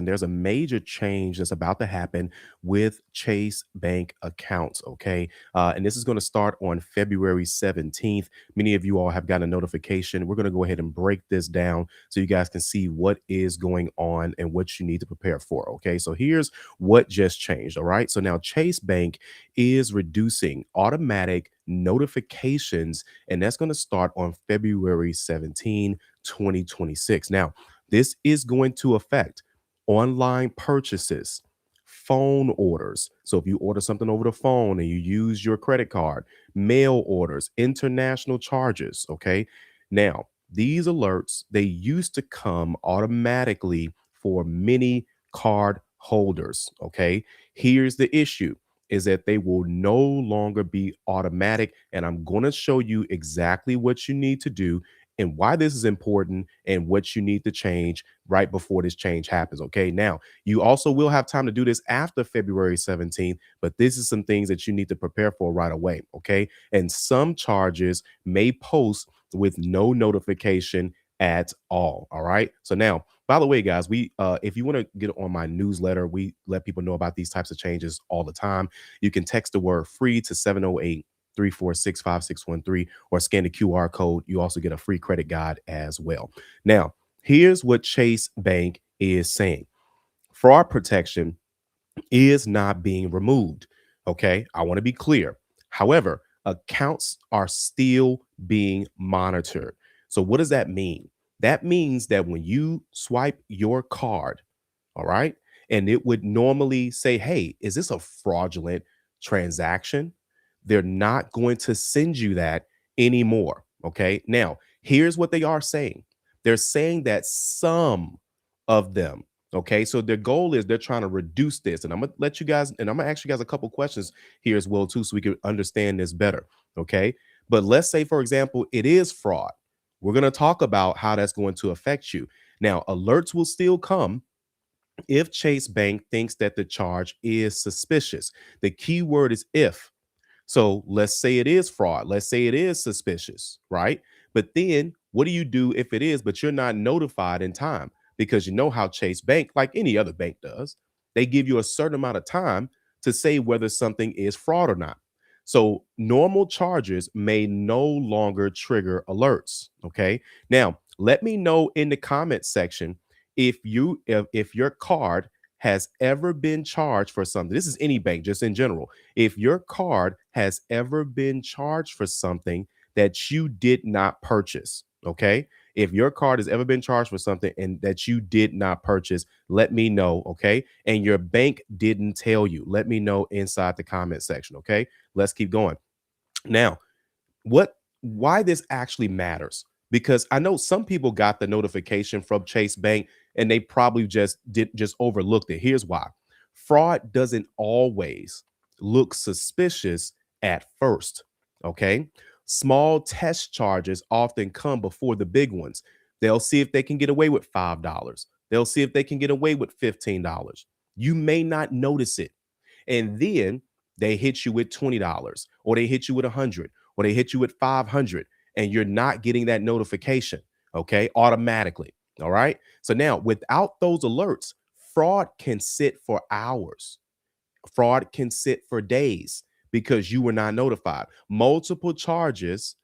there's a major change that's about to happen with Chase Bank accounts. Okay. And this is going to start on February 17th. Many of you all have gotten a notification. We're going to go ahead and break this down so you guys can see what is going on and what you need to prepare for. Okay. So here's what just changed. All right. So now Chase Bank is reducing automatic notifications, and that's going to start on February 17, 2026. Now, this is going to affect online purchases, phone orders. So if you order something over the phone and you use your credit card, mail orders, international charges, okay? Now, these alerts, they used to come automatically for many card holders, okay? Here's the issue is that they will no longer be automatic, and I'm going to show you exactly what you need to do and why this is important and what you need to change right before this change happens. Okay. Now, you also will have time to do this after February 17th, but this is some things that you need to prepare for right away. Okay. And some charges may post with no notification at all. All right. So now, by the way, guys, we if you want to get on my newsletter, we let people know about these types of changes all the time. You can text the word free to 708-346-5613 or scan the QR code. You also get a free credit guide as well. Now, here's what Chase Bank is saying. Fraud protection is not being removed. Okay. I want to be clear. However, accounts are still being monitored. So, what does that mean? That means that when you swipe your card, all right, and it would normally say, hey, is this a fraudulent transaction? They're not going to send you that anymore. Okay. Now, here's what they are saying they're saying that some of them, okay, so their goal is they're trying to reduce this. And I'm going to let you guys, and I'm going to ask you guys a couple questions here as well, too, so we can understand this better. Okay. But let's say, for example, it is fraud. We're going to talk about how that's going to affect you. Now, alerts will still come if Chase Bank thinks that the charge is suspicious. The key word is if. So let's say it is fraud. Let's say it is suspicious, right? But then what do you do if it is, but you're not notified in time? Because you know how Chase Bank, like any other bank does, they give you a certain amount of time to say whether something is fraud or not. So normal charges may no longer trigger alerts. Okay. Now, let me know in the comment section if your card has ever been charged for something. This is any bank, just in general. If your card has ever been charged for something that you did not purchase, okay? If your card has ever been charged for something and that you did not purchase, let me know, okay? And your bank didn't tell you, let me know inside the comment section, okay? Let's keep going. Now, what why this actually matters, because I know some people got the notification from Chase Bank and they probably just overlooked it. Here's why. Fraud doesn't always look suspicious at first, okay? Small test charges often come before the big ones. They'll see if they can get away with $5. They'll see if they can get away with $15. You may not notice it. And then they hit you with $20 or they hit you with 100 or they hit you with 500 and you're not getting that notification, okay, automatically. All right. So now without those alerts, fraud can sit for hours. Fraud can sit for days because you were not notified. Multiple charges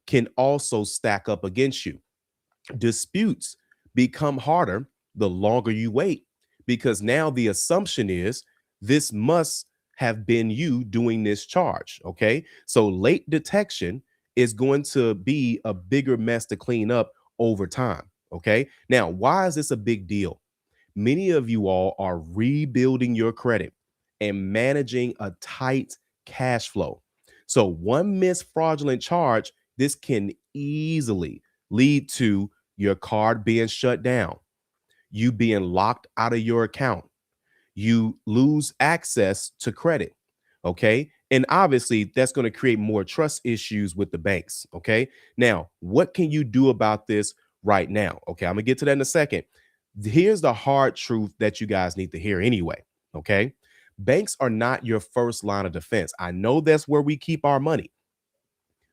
can also stack up against you. Disputes become harder the longer you wait, because now the assumption is this must have been you doing this charge. Okay. So late detection is going to be a bigger mess to clean up over time. Okay. Now, why is this a big deal? Many of you all are rebuilding your credit and managing a tight cash flow. So, one missed fraudulent charge, this can easily lead to your card being shut down, you being locked out of your account, you lose access to credit. Okay. And obviously, that's going to create more trust issues with the banks. Okay. Now, what can you do about this right now? Okay. I'm going to get to that in a second. Here's the hard truth that you guys need to hear anyway. Okay. Banks are not your first line of defense. I know that's where we keep our money,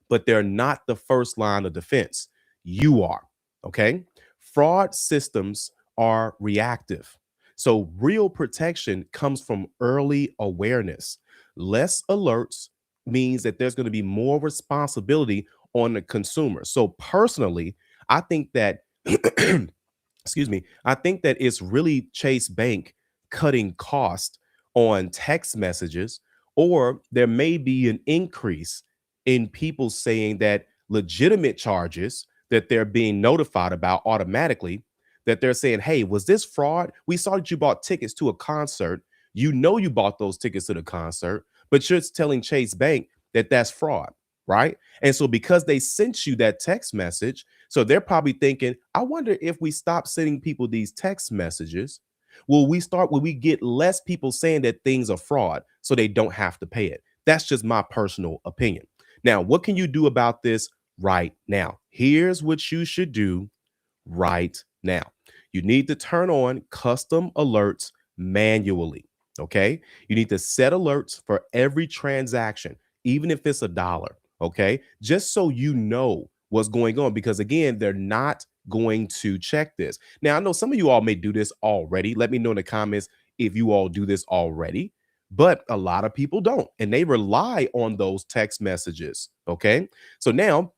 but they're not the first line of defense. You are. Okay. Fraud systems are reactive. So real protection comes from early awareness. Less alerts means that there's going to be more responsibility on the consumer. So personally, I think that excuse me, I think that it's really Chase Bank cutting cost on text messages, or there may be an increase in people saying that legitimate charges that they're being notified about automatically, that they're saying, hey, was this fraud? We saw that you bought tickets to a concert. You know you bought those tickets to the concert, but you're telling Chase Bank that that's fraud, right? And so because they sent you that text message, so they're probably thinking, I wonder if we stop sending people these text messages, will we get less people saying that things are fraud so they don't have to pay it? That's just my personal opinion. Now, what can you do about this right now? Here's what you should do right now. You need to turn on custom alerts manually. Okay. You need to set alerts for every transaction, even if it's $1. Okay. Just so you know what's going on, because again, they're not going to check this. Now, I know some of you all may do this already. Let me know in the comments if you all do this already, but a lot of people don't, and they rely on those text messages. Okay. So now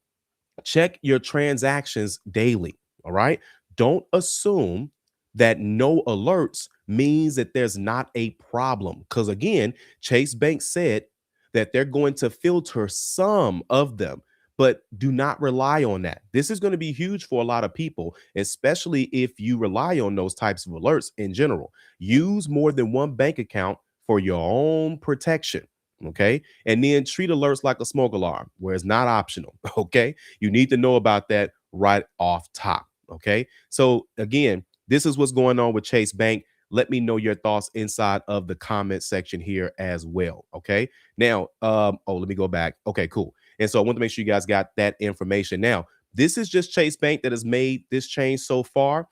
check your transactions daily. All right. Don't assume that no alerts means that there's not a problem. Because again, Chase Bank said that they're going to filter some of them, but do not rely on that. This is going to be huge for a lot of people, especially if you rely on those types of alerts in general. Use more than one bank account for your own protection. Okay. And then treat alerts like a smoke alarm, where it's not optional. Okay. You need to know about that right off top. Okay. So again, this is what's going on with Chase Bank. Let me know your thoughts inside of the comment section here as well. Okay. Now, let me go back. Okay, cool. And so I want to make sure you guys got that information. Now, this is just Chase Bank that has made this change so far.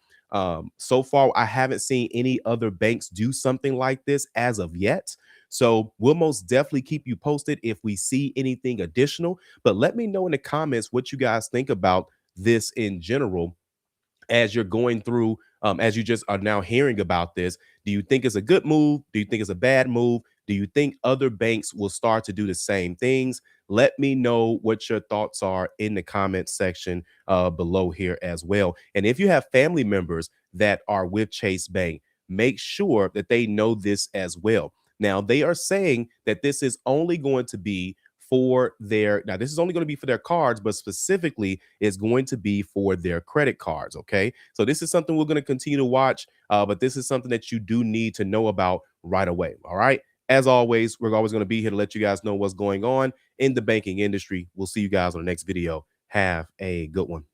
So far, I haven't seen any other banks do something like this as of yet. So we'll most definitely keep you posted if we see anything additional. But let me know in the comments what you guys think about this in general as you're going through, as you just are now hearing about this. Do you think it's a good move? Do you think it's a bad move? Do you think other banks will start to do the same things? Let me know what your thoughts are in the comment section below here as well. And if you have family members that are with Chase Bank, make sure that they know this as well. Now, they are saying that this is only going to be this is only going to be for their cards, but specifically is going to be for their credit cards. Okay. So this is something we're going to continue to watch, but this is something that you do need to know about right away. All right. As always, we're always going to be here to let you guys know what's going on in the banking industry. We'll see you guys on the next video. Have a good one.